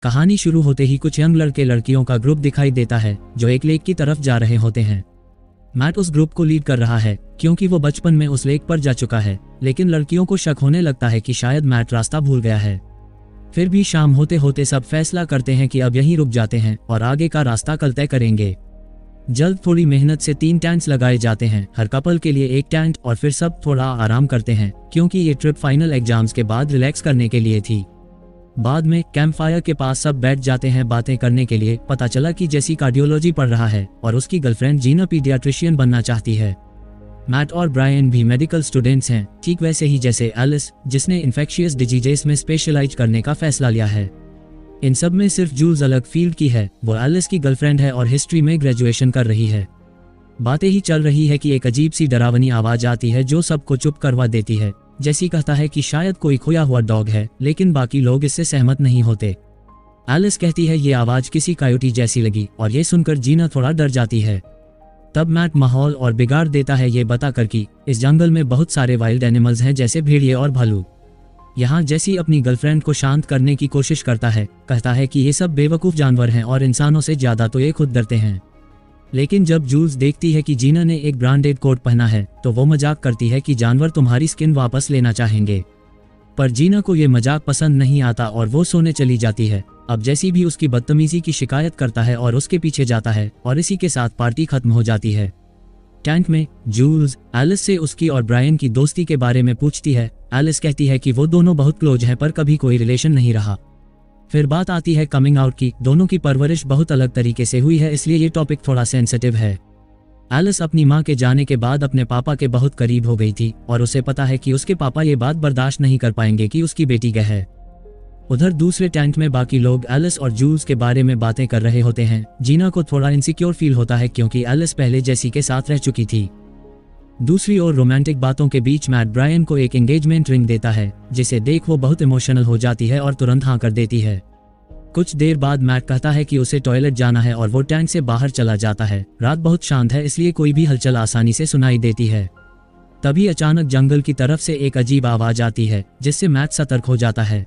कहानी शुरू होते ही कुछ यंग लड़के लड़कियों का ग्रुप दिखाई देता है जो एक लेक की तरफ जा रहे होते हैं। मैट उस ग्रुप को लीड कर रहा है क्योंकि वो बचपन में उस लेक पर जा चुका है, लेकिन लड़कियों को शक होने लगता है कि शायद मैट रास्ता भूल गया है। फिर भी शाम होते होते सब फैसला करते हैं कि अब यहीं रुक जाते हैं और आगे का रास्ता कल तय करेंगे। जल्द थोड़ी मेहनत से 3 टेंट्स लगाए जाते हैं, हर कपल के लिए एक टेंट, और फिर सब थोड़ा आराम करते हैं क्योंकि ये ट्रिप फाइनल एग्जाम्स के बाद रिलैक्स करने के लिए थी। बाद में कैंप फायर के पास सब बैठ जाते हैं बातें करने के लिए। पता चला कि जेसी कार्डियोलॉजी पढ़ रहा है और उसकी गर्लफ्रेंड जीना पीडियाट्रिशियन बनना चाहती है। मैट और ब्रायन भी मेडिकल स्टूडेंट्स हैं, ठीक वैसे ही जैसे एलिस, जिसने इन्फेक्शियस डिजीजेस में स्पेशलाइज करने का फैसला लिया है। इन सब में सिर्फ जूल्स अलग फील्ड की है, वो एलिस की गर्लफ्रेंड है और हिस्ट्री में ग्रेजुएशन कर रही है। बातें ही चल रही है कि एक अजीब सी डरावनी आवाज आती है जो सबको चुप करवा देती है। जेसी कहता है कि शायद कोई खोया हुआ डॉग है, लेकिन बाकी लोग इससे सहमत नहीं होते। एलिस कहती है ये आवाज किसी कायोटी जैसी लगी, और ये सुनकर जीना थोड़ा डर जाती है। तब मैट माहौल और बिगाड़ देता है ये बताकर कि इस जंगल में बहुत सारे वाइल्ड एनिमल्स हैं जैसे भेड़िए और भालू। यहाँ जेसी अपनी गर्लफ्रेंड को शांत करने की कोशिश करता है, कहता है कि ये सब बेवकूफ़ जानवर हैं और इंसानों से ज़्यादा तो ये खुद डरते हैं। लेकिन जब जूल्स देखती है कि जीना ने एक ब्रांडेड कोट पहना है तो वो मजाक करती है कि जानवर तुम्हारी स्किन वापस लेना चाहेंगे। पर जीना को ये मजाक पसंद नहीं आता और वो सोने चली जाती है। अब जेसी भी उसकी बदतमीजी की शिकायत करता है और उसके पीछे जाता है और इसी के साथ पार्टी खत्म हो जाती है। टैंक में जूल्स एलिस से उसकी और ब्रायन की दोस्ती के बारे में पूछती है। एलिस कहती है कि वो दोनों बहुत क्लोज हैं पर कभी कोई रिलेशन नहीं रहा। फिर बात आती है कमिंग आउट की। दोनों की परवरिश बहुत अलग तरीके से हुई है, इसलिए ये टॉपिक थोड़ा सेंसिटिव है। एलिस अपनी माँ के जाने के बाद अपने पापा के बहुत करीब हो गई थी और उसे पता है कि उसके पापा ये बात बर्दाश्त नहीं कर पाएंगे कि उसकी बेटी गै है। उधर दूसरे टेंट में बाकी लोग एलिस और जूल्स के बारे में बातें कर रहे होते हैं। जीना को थोड़ा इनसिक्योर फील होता है क्योंकि एलिस पहले जेसी के साथ रह चुकी थी। दूसरी ओर रोमांटिक बातों के बीच मैट ब्रायन को एक एंगेजमेंट रिंग देता है, जिसे देख वो बहुत इमोशनल हो जाती है और तुरंत हाँ कर देती है। कुछ देर बाद मैट कहता है कि उसे टॉयलेट जाना है और वो टैंक से बाहर चला जाता है। रात बहुत शांत है, इसलिए कोई भी हलचल आसानी से सुनाई देती है। तभी अचानक जंगल की तरफ से एक अजीब आवाज आती है जिससे मैट सतर्क हो जाता है।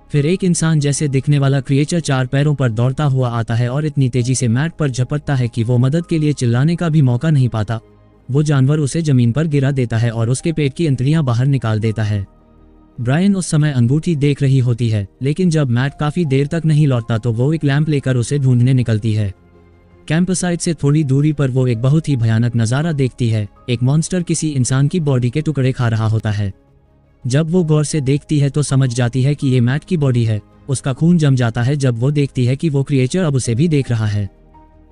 फिर एक इंसान जैसे दिखने वाला क्रिएचर 4 पैरों पर दौड़ता हुआ आता है और इतनी तेजी से मैट पर झपटता है कि वो मदद के लिए चिल्लाने का भी मौका नहीं पाता। वो जानवर उसे जमीन पर गिरा देता है और उसके पेट की अंतड़ियां बाहर निकाल देता है। ब्रायन उस समय अंगूठी देख रही होती है, लेकिन जब मैट काफी देर तक नहीं लौटता तो वो एक लैंप लेकर उसे ढूंढने निकलती है। कैंपसाइट से थोड़ी दूरी पर वो एक बहुत ही भयानक नजारा देखती है। एक मॉन्स्टर किसी इंसान की बॉडी के टुकड़े खा रहा होता है। जब वो गौर से देखती है तो समझ जाती है कि ये मैट की बॉडी है। उसका खून जम जाता है जब वो देखती है कि वो क्रिएचर अब उसे भी देख रहा है।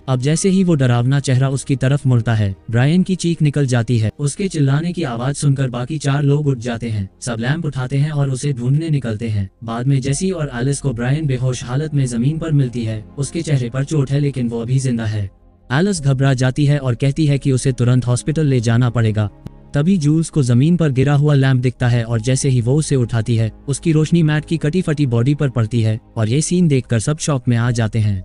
अब जैसे ही वो डरावना चेहरा उसकी तरफ मुड़ता है, ब्रायन की चीख निकल जाती है। उसके चिल्लाने की आवाज सुनकर बाकी 4 लोग उठ जाते हैं। सब लैंप उठाते हैं और उसे ढूंढने निकलते हैं। बाद में जेसी और एलिस को ब्रायन बेहोश हालत में जमीन पर मिलती है। उसके चेहरे पर चोट है लेकिन वो अभी जिंदा है। एलिस घबरा जाती है और कहती है कि उसे तुरंत हॉस्पिटल ले जाना पड़ेगा। तभी जूल्स को जमीन पर गिरा हुआ लैंप दिखता है और जैसे ही वो उसे उठाती है, उसकी रोशनी मैट की कटी फटी बॉडी पर पड़ती है और ये सीन देखकर सब शॉक में आ जाते हैं।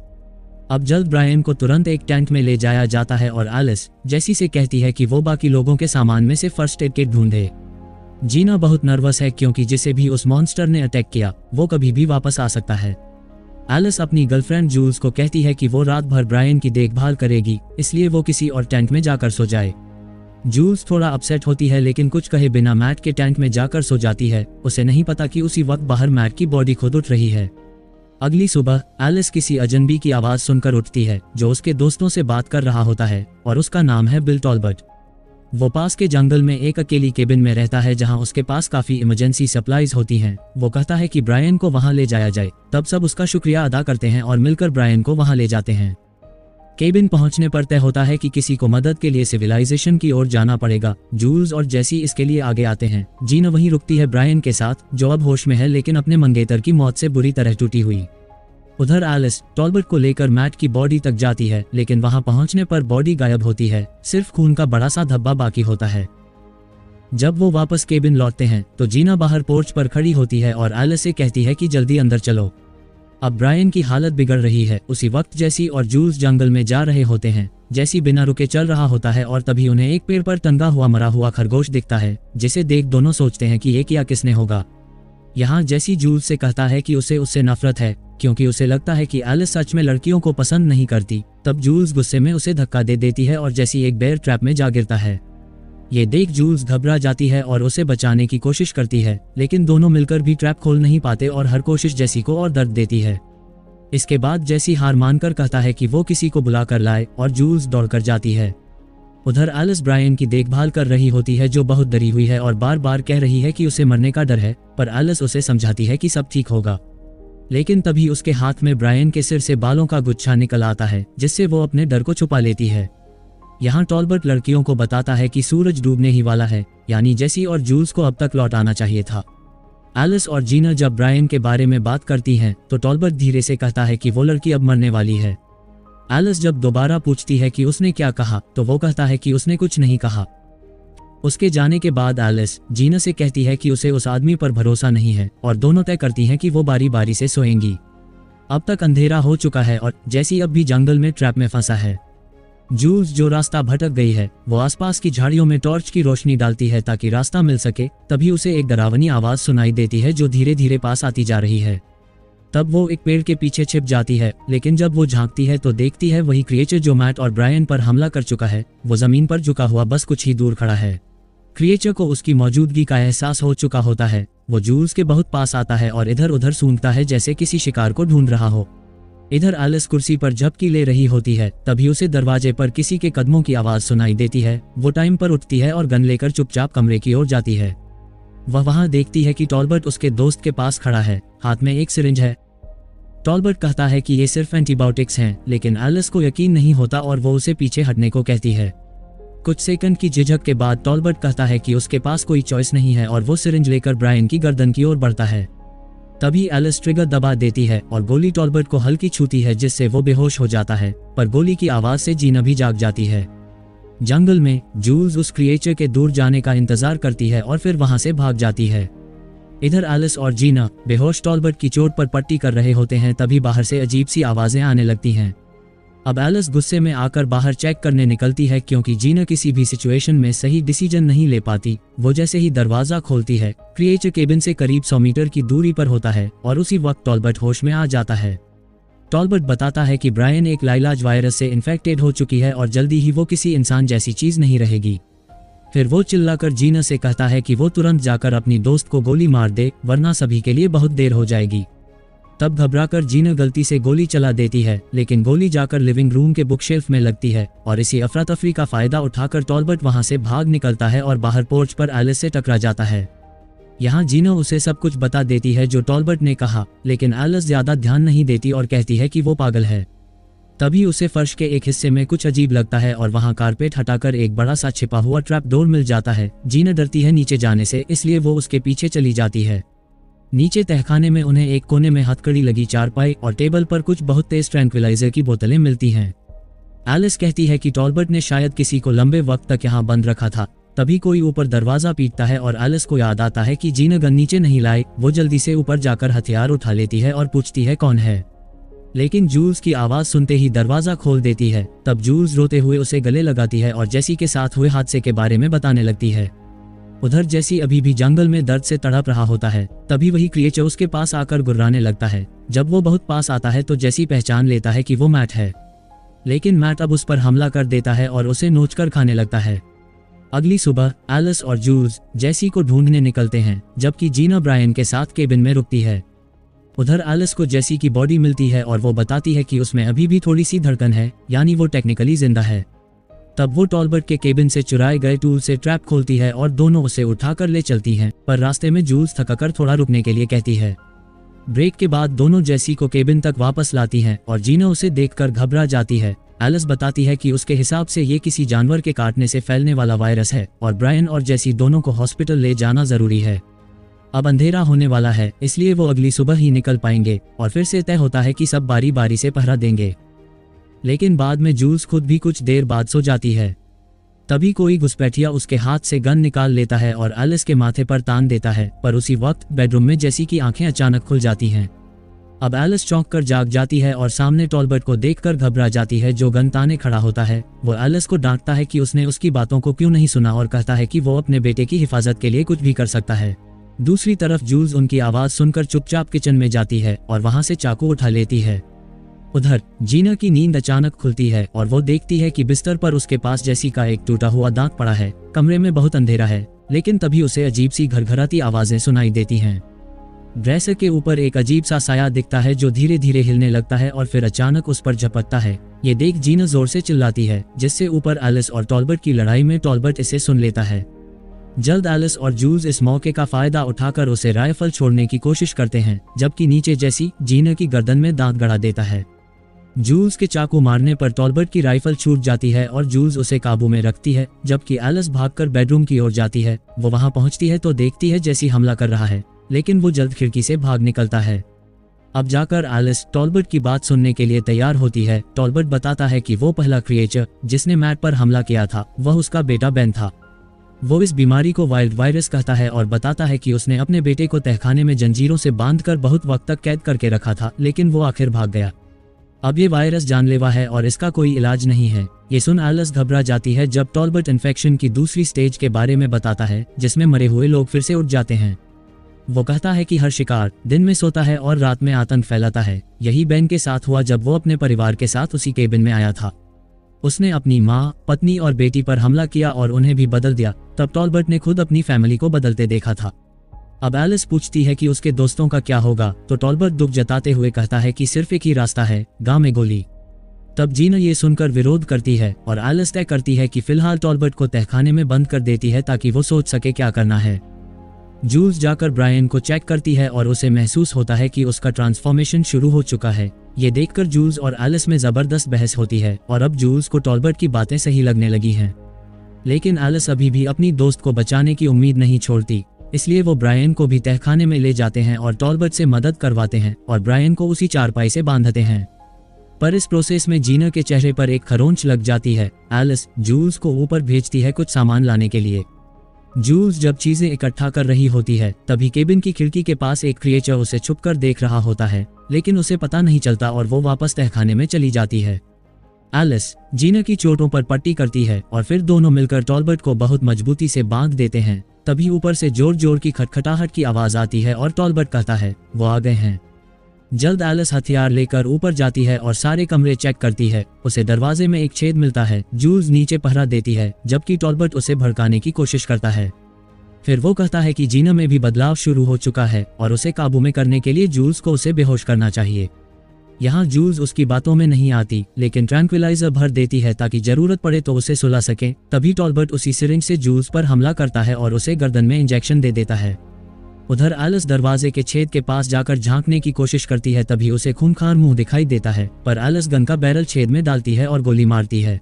अब जल्द ब्रायन को तुरंत एक टेंट में ले जाया जाता है और एलिस जेसी से कहती है कि वो बाकी लोगों के सामान में से फर्स्ट एड किट ढूंढे। जीना बहुत नर्वस है क्योंकि जिसे भी उस मॉन्स्टर ने अटैक किया वो कभी भी वापस आ सकता है। एलिस अपनी गर्लफ्रेंड जूल्स को कहती है कि वो रात भर ब्रायन की देखभाल करेगी, इसलिए वो किसी और टेंट में जाकर सो जाए। जूल्स थोड़ा अपसेट होती है लेकिन कुछ कहे बिना मैट के टेंट में जाकर सो जाती है। उसे नहीं पता कि उसी वक्त बाहर मैट की बॉडी खुद उठ रही है। अगली सुबह एलिस किसी अजनबी की आवाज सुनकर उठती है जो उसके दोस्तों से बात कर रहा होता है और उसका नाम है बिल टॉलबर्ट। वो पास के जंगल में एक अकेली केबिन में रहता है जहां उसके पास काफी इमरजेंसी सप्लाईज होती हैं। वो कहता है कि ब्रायन को वहां ले जाया जाए। तब सब उसका शुक्रिया अदा करते हैं और मिलकर ब्रायन को वहां ले जाते हैं। केबिन पहुंचने पर तय होता है कि किसी को मदद के लिए सिविलाइजेशन की ओर जाना पड़ेगा। जूल्स और जेसी इसके लिए आगे आते हैं। जीना वहीं रुकती है ब्रायन के साथ, जो अब होश में है लेकिन अपने मंगेतर की मौत से बुरी तरह टूटी हुई। उधर एलिस टॉलबर्ट को लेकर मैट की बॉडी तक जाती है, लेकिन वहां पहुंचने पर बॉडी गायब होती है। सिर्फ खून का बड़ा सा धब्बा बाकी होता है। जब वो वापस केबिन लौटते हैं तो जीना बाहर पोर्च पर खड़ी होती है और एलिस से कहती है कि जल्दी अंदर चलो, अब ब्रायन की हालत बिगड़ रही है। उसी वक्त जेसी और जूल्स जंगल में जा रहे होते हैं। जेसी बिना रुके चल रहा होता है और तभी उन्हें एक पेड़ पर टंगा हुआ मरा हुआ खरगोश दिखता है, जिसे देख दोनों सोचते हैं कि ये क्या किसने होगा। यहाँ जैसी जूल्स से कहता है कि उसे उससे नफरत है क्योंकि उसे लगता है कि एलिस सच में लड़कियों को पसंद नहीं करती। तब जूल्स गुस्से में उसे धक्का दे देती है और जैसी एक बेयर ट्रैप में जा गिरता है। ये देख जूल्स घबरा जाती है और उसे बचाने की कोशिश करती है, लेकिन दोनों मिलकर भी ट्रैप खोल नहीं पाते और हर कोशिश जैसी को और दर्द देती है। इसके बाद जैसी हार मानकर कहता है कि वो किसी को बुला कर लाए और जूल्स दौड़कर जाती है। उधर एलिस ब्रायन की देखभाल कर रही होती है जो बहुत डरी हुई है और बार बार कह रही है कि उसे मरने का डर है, पर एलिस उसे समझाती है कि सब ठीक होगा। लेकिन तभी उसके हाथ में ब्रायन के सिर से बालों का गुच्छा निकल आता है जिससे वो अपने डर को छुपा लेती है। यहाँ टॉलबर्ट लड़कियों को बताता है कि सूरज डूबने ही वाला है, यानी जेसी और जूल्स को अब तक लौट आना चाहिए था। एलिस और जीना जब ब्रायन के बारे में बात करती हैं तो टॉलबर्ट धीरे से कहता है कि वो लड़की अब मरने वाली है। एलिस जब दोबारा पूछती है कि उसने क्या कहा तो वो कहता है कि उसने कुछ नहीं कहा। उसके जाने के बाद एलिस जीना से कहती है कि उसे उस आदमी पर भरोसा नहीं है और दोनों तय करती हैं कि वो बारी बारी से सोएंगी। अब तक अंधेरा हो चुका है और जेसी अब भी जंगल में ट्रैप में फंसा है। जूल्स जो रास्ता भटक गई है वो आसपास की झाड़ियों में टॉर्च की रोशनी डालती है ताकि रास्ता मिल सके। तभी उसे एक डरावनी आवाज सुनाई देती है जो धीरे धीरे पास आती जा रही है। तब वो एक पेड़ के पीछे छिप जाती है, लेकिन जब वो झांकती है तो देखती है वही क्रिएचर जो मैट और ब्रायन पर हमला कर चुका है। वो जमीन पर झुका हुआ बस कुछ ही दूर खड़ा है। क्रिएचर को उसकी मौजूदगी का एहसास हो चुका होता है। वो जूल्स के बहुत पास आता है और इधर उधर सूंघता है जैसे किसी शिकार को ढूंढ रहा हो। इधर एलिस कुर्सी पर झपकी ले रही होती है, तभी उसे दरवाजे पर किसी के कदमों की आवाज सुनाई देती है। वो टाइम पर उठती है और गन लेकर चुपचाप कमरे की ओर जाती है। वह वहां देखती है कि टॉलबर्ट उसके दोस्त के पास खड़ा है, हाथ में एक सिरिंज है। टॉलबर्ट कहता है कि ये सिर्फ एंटीबायोटिक्स हैं, लेकिन एलिस को यकीन नहीं होता और वो उसे पीछे हटने को कहती है। कुछ सेकंड की झिझक के बाद टॉलबर्ट कहता है कि उसके पास कोई चॉइस नहीं है और वो सिरिंज लेकर ब्रायन की गर्दन की ओर बढ़ता है। तभी एलिस ट्रिगर दबा देती है और गोली टॉलबर्ट को हल्की छूती है जिससे वो बेहोश हो जाता है, पर गोली की आवाज से जीना भी जाग जाती है। जंगल में जूल्स उस क्रिएचर के दूर जाने का इंतजार करती है और फिर वहां से भाग जाती है। इधर एलिस और जीना बेहोश टॉलबर्ट की चोट पर पट्टी कर रहे होते हैं, तभी बाहर से अजीब सी आवाजें आने लगती हैं। अब एलिस गुस्से में आकर बाहर चेक करने निकलती है क्योंकि जीना किसी भी सिचुएशन में सही डिसीजन नहीं ले पाती। वो जैसे ही दरवाजा खोलती है, क्रिएचर केबिन से करीब 100 मीटर की दूरी पर होता है और उसी वक्त टॉलबर्ट होश में आ जाता है। टॉलबर्ट बताता है कि ब्रायन एक लाइलाज वायरस से इन्फेक्टेड हो चुकी है और जल्दी ही वो किसी इंसान जैसी चीज नहीं रहेगी। फिर वो चिल्लाकर जीना से कहता है कि वो तुरंत जाकर अपनी दोस्त को गोली मार दे, वरना सभी के लिए बहुत देर हो जाएगी। तब घबराकर जीना गलती से गोली चला देती है, लेकिन गोली जाकर लिविंग रूम के बुकशेल्फ में लगती है और इसी अफरा तफरी का फायदा उठाकर टॉलबर्ट वहां से भाग निकलता है और बाहर पोर्च पर एलिस से टकरा जाता है। यहाँ जीना उसे सब कुछ बता देती है जो टॉलबर्ट ने कहा, लेकिन एलिस ज्यादा ध्यान नहीं देती और कहती है कि वो पागल है। तभी उसे फर्श के एक हिस्से में कुछ अजीब लगता है और वहां कारपेट हटाकर एक बड़ा सा छिपा हुआ ट्रैप डोर मिल जाता है। जीना डरती है नीचे जाने से, इसलिए वो उसके पीछे चली जाती है। नीचे तहखाने में उन्हें एक कोने में हथकड़ी लगी चारपाई और टेबल पर कुछ बहुत तेज ट्रैंक्विलाइजर की बोतलें मिलती हैं। एलिस कहती है कि टॉलबर्ट ने शायद किसी को लंबे वक्त तक यहाँ बंद रखा था। तभी कोई ऊपर दरवाजा पीटता है और एलिस को याद आता है कि जीना गन नीचे नहीं लाई। वो जल्दी से ऊपर जाकर हथियार उठा लेती है और पूछती है कौन है, लेकिन जूल्स की आवाज सुनते ही दरवाजा खोल देती है। तब जूल्स रोते हुए उसे गले लगाती है और जेसी के साथ हुए हादसे के बारे में बताने लगती है। उधर जेसी अभी भी जंगल में दर्द से तड़प रहा होता है। तभी वही क्रिएचर उसके पास आकर गुर्राने लगता है। जब वो बहुत पास आता है तो जेसी पहचान लेता है कि वो मैट है, लेकिन मैट अब उस पर हमला कर देता है और उसे नोचकर खाने लगता है। अगली सुबह एलिस और जूल्स जेसी को ढूंढने निकलते हैं, जबकि जीना ब्रायन के साथ केबिन में रुकती है। उधर एलिस को जेसी की बॉडी मिलती है और वो बताती है कि उसमें अभी भी थोड़ी सी धड़कन है, यानी वो टेक्निकली जिंदा है। तब वो टॉलबर्ट के केबिन से चुराए गए टूल से ट्रैप खोलती है और दोनों उसे उठाकर ले चलती हैं, पर रास्ते में जूल्स थकाकर थोड़ा रुकने के लिए कहती है। ब्रेक के बाद दोनों जेसी को केबिन तक वापस लाती हैं और जीना उसे देखकर घबरा जाती है। एलिस बताती है कि उसके हिसाब से ये किसी जानवर के काटने से फैलने वाला वायरस है और ब्रायन और जेसी दोनों को हॉस्पिटल ले जाना जरूरी है। अब अंधेरा होने वाला है, इसलिए वो अगली सुबह ही निकल पाएंगे और फिर से तय होता है कि सब बारी बारी से पहरा देंगे। लेकिन बाद में जूल्स खुद भी कुछ देर बाद सो जाती है। तभी कोई घुसपैठिया उसके हाथ से गन निकाल लेता है और एलिस के माथे पर तान देता है, पर उसी वक्त बेडरूम में जेसी की आंखें अचानक खुल जाती हैं। अब एलिस चौंक कर जाग जाती है और सामने टॉलबर्ट को देखकर घबरा जाती है जो गन ताने खड़ा होता है। वो एलिस को डांटता है कि उसने उसकी बातों को क्यों नहीं सुना और कहता है कि वो अपने बेटे की हिफाजत के लिए कुछ भी कर सकता है। दूसरी तरफ जूल्स उनकी आवाज सुनकर चुपचाप किचन में जाती है और वहां से चाकू उठा लेती है। उधर जीना की नींद अचानक खुलती है और वो देखती है कि बिस्तर पर उसके पास जेसी का एक टूटा हुआ दांत पड़ा है। कमरे में बहुत अंधेरा है, लेकिन तभी उसे अजीब सी घरघराती आवाजें सुनाई देती हैं। ड्रेसर के ऊपर एक अजीब सा साया दिखता है जो धीरे धीरे हिलने लगता है और फिर अचानक उस पर झपटता है। ये देख जीना जोर से चिल्लाती है, जिससे ऊपर एलिस और टॉलबर्ट की लड़ाई में टॉलबर्ट इसे सुन लेता है। जल्द एलिस और जूल्स इस मौके का फायदा उठाकर उसे राइफल छोड़ने की कोशिश करते हैं, जबकि नीचे जेसी जीना की गर्दन में दांत गड़ा देता है। जूल्स के चाकू मारने पर टॉलबर्ट की राइफल छूट जाती है और जूल्स उसे काबू में रखती है, जबकि एलिस भागकर बेडरूम की ओर जाती है। वो वहां पहुंचती है तो देखती है जेसी हमला कर रहा है, लेकिन वो जल्द खिड़की से भाग निकलता है। अब जाकर एलिस टॉलबर्ट की बात सुनने के लिए तैयार होती है। टॉलबर्ट बताता है कि वो पहला क्रिएचर जिसने मैट पर हमला किया था वह उसका बेटा बेन था। वो इस बीमारी को वाइल्ड वायरस कहता है और बताता है कि उसने अपने बेटे को तहखाने में जंजीरों से बांधकर बहुत वक्त तक कैद करके रखा था, लेकिन वो आखिर भाग गया। अब ये वायरस जानलेवा है और इसका कोई इलाज नहीं है। ये सुन एलिस घबरा जाती है जब टॉलबर्ट इन्फेक्शन की दूसरी स्टेज के बारे में बताता है, जिसमें मरे हुए लोग फिर से उठ जाते हैं। वो कहता है कि हर शिकार दिन में सोता है और रात में आतंक फैलाता है। यही बेन के साथ हुआ जब वो अपने परिवार के साथ उसी केबिन में आया था। उसने अपनी माँ, पत्नी और बेटी पर हमला किया और उन्हें भी बदल दिया। तब टॉलबर्ट ने खुद अपनी फैमिली को बदलते देखा था। अब एलिस पूछती है कि उसके दोस्तों का क्या होगा, तो टॉलबर्ट दुख जताते हुए कहता है कि सिर्फ एक ही रास्ता है, गांव में गोली। तब जीना ये सुनकर विरोध करती है और एलिस तय करती है कि फिलहाल टॉलबर्ट को तहखाने में बंद कर देती है ताकि वो सोच सके क्या करना है। जूल्स जाकर ब्रायन को चेक करती है और उसे महसूस होता है कि उसका ट्रांसफॉर्मेशन शुरू हो चुका है। ये देखकर जूल्स और एलिस में जबरदस्त बहस होती है और अब जूल्स को टॉलबर्ट की बातें सही लगने लगी हैं। लेकिन एलिस अभी भी अपनी दोस्त को बचाने की उम्मीद नहीं छोड़ती, इसलिए वो ब्रायन को भी तहखाने में ले जाते हैं और टॉलबर्ट से मदद करवाते हैं और ब्रायन को उसी चारपाई से बांधते हैं। पर इस प्रोसेस में जीना के चेहरे पर एक खरोंच लग जाती है। एलिस जूल्स को ऊपर भेजती है कुछ सामान लाने के लिए। जूल्स जब चीजें इकट्ठा कर रही होती है, तभी केबिन की खिड़की के पास एक क्रिएचर उसे छुपकर देख रहा होता है, लेकिन उसे पता नहीं चलता और वो वापस तहखाने में चली जाती है। एलिस जीना की चोटों पर पट्टी करती है और फिर दोनों मिलकर टॉलबर्ट को बहुत मजबूती से बांध देते हैं। तभी ऊपर से जोर जोर की खटखटाहट की आवाज आती है और टॉलबर्ट कहता है वो आ गए हैं। जल्द एलिस हथियार लेकर ऊपर जाती है और सारे कमरे चेक करती है। उसे दरवाजे में एक छेद मिलता है। जूल्स नीचे पहरा देती है, जबकि टॉलबर्ट उसे भड़काने की कोशिश करता है। फिर वो कहता है कि जीना में भी बदलाव शुरू हो चुका है और उसे काबू में करने के लिए जूल्स को उसे बेहोश करना चाहिए। यहाँ जूल्स उसकी बातों में नहीं आती, लेकिन ट्रैंक्विलाइजर भर देती है ताकि जरूरत पड़े तो उसे सुला सके। तभी टॉलबर्ट उसी सिरिंज से जूल्स पर हमला करता है और उसे गर्दन में इंजेक्शन दे देता है। उधर एलिस दरवाजे के छेद के पास जाकर झांकने की कोशिश करती है, तभी उसे खूंखार मुंह दिखाई देता है। पर एलिस गन का बैरल छेद में डालती है और गोली मारती है।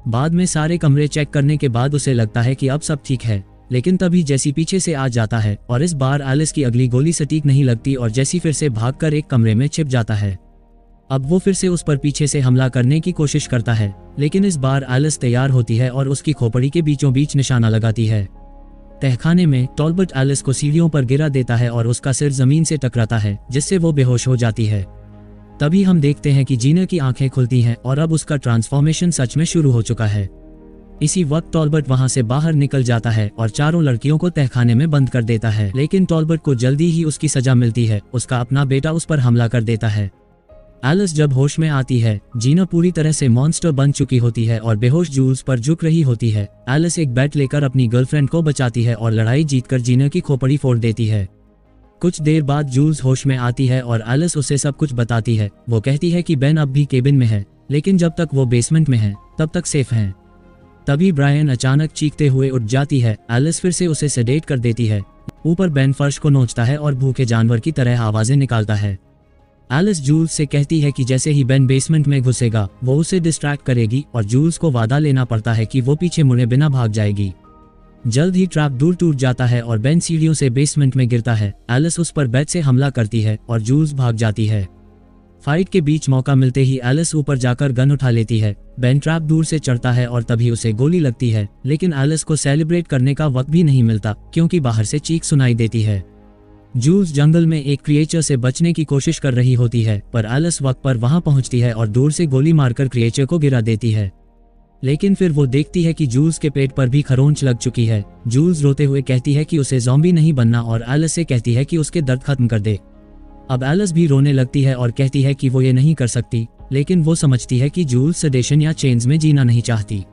बाद में सारे कमरे चेक करने के बाद उसे लगता है कि अब सब ठीक है, लेकिन तभी जेसी पीछे से आ जाता है और इस बार एलिस की अगली गोली सटीक नहीं लगती और जेसी फिर से भागकर एक कमरे में छिप जाता है। अब वो फिर से उस पर पीछे से हमला करने की कोशिश करता है, लेकिन इस बार एलिस तैयार होती है और उसकी खोपड़ी के बीचों बीच निशाना लगाती है। तहखाने में टॉलबर्ट एलिस को सीढ़ियों पर गिरा देता है और उसका सिर जमीन से टकराता है, जिससे वो बेहोश हो जाती है। तभी हम देखते हैं कि जीना की आंखें खुलती हैं और अब उसका ट्रांसफॉर्मेशन सच में शुरू हो चुका है। इसी वक्त टॉलबर्ट वहां से बाहर निकल जाता है और चारों लड़कियों को तहखाने में बंद कर देता है, लेकिन टॉलबर्ट को जल्दी ही उसकी सजा मिलती है। उसका अपना बेटा उस पर हमला कर देता है। एलिस जब होश में आती है, जीना पूरी तरह से मॉन्स्टर बन चुकी होती है और बेहोश जूल्स पर झुक रही होती है। एलिस एक बैट लेकर अपनी गर्लफ्रेंड को बचाती है और लड़ाई जीतकर जीना की खोपड़ी फोड़ देती है। कुछ देर बाद जूल्स होश में आती है और एलिस उसे सब कुछ बताती है। वो कहती है कि बेन अब भी केबिन में है, लेकिन जब तक वो बेसमेंट में है तब तक सेफ हैं। तभी ब्रायन अचानक चीखते हुए उठ जाती है। एलिस फिर से उसे सेडेट कर देती है। ऊपर बेन फर्श को नोचता है और भूखे जानवर की तरह आवाजें निकालता है। एलिस जूल्स से कहती है कि जैसे ही बेन बेसमेंट में घुसेगा वो उसे डिस्ट्रैक्ट करेगी और जूल्स को वादा लेना पड़ता है कि वो पीछे मुड़े बिना भाग जाएगी। जल्द ही ट्रैप दूर टूट जाता है और बेन सीढ़ियों से बेसमेंट में गिरता है। एलिस उस पर बैट से हमला करती है और जूल्स भाग जाती है। फाइट के बीच मौका मिलते ही एलिस ऊपर जाकर गन उठा लेती है। बेन ट्रैप दूर से चढ़ता है और तभी उसे गोली लगती है, लेकिन एलिस को सेलिब्रेट करने का वक्त भी नहीं मिलता क्योंकि बाहर से चीख सुनाई देती है। जूल्स जंगल में एक क्रिएचर से बचने की कोशिश कर रही होती है, पर एलिस वक्त पर वहां पहुंचती है और दूर से गोली मारकर क्रिएचर को गिरा देती है। लेकिन फिर वो देखती है कि जूल्स के पेट पर भी खरोंच लग चुकी है। जूल्स रोते हुए कहती है कि उसे ज़ॉम्बी नहीं बनना और एलिस से कहती है कि उसके दर्द खत्म कर दे। अब एलिस भी रोने लगती है और कहती है कि वो ये नहीं कर सकती, लेकिन वो समझती है कि जूल्स सेडेशन या चेन्स में जीना नहीं चाहती।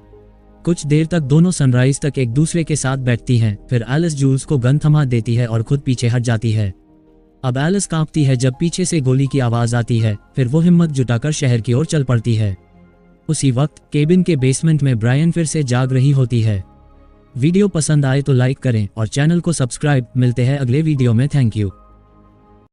कुछ देर तक दोनों सनराइज तक एक दूसरे के साथ बैठती हैं, फिर एलिस जूल्स को गन थमा देती है और खुद पीछे हट जाती है। अब एलिस कांपती है जब पीछे से गोली की आवाज़ आती है, फिर वो हिम्मत जुटाकर शहर की ओर चल पड़ती है। उसी वक्त केबिन के बेसमेंट में ब्रायन फिर से जाग रही होती है। वीडियो पसंद आए तो लाइक करें और चैनल को सब्सक्राइब। मिलते हैं अगले वीडियो में। Thank you.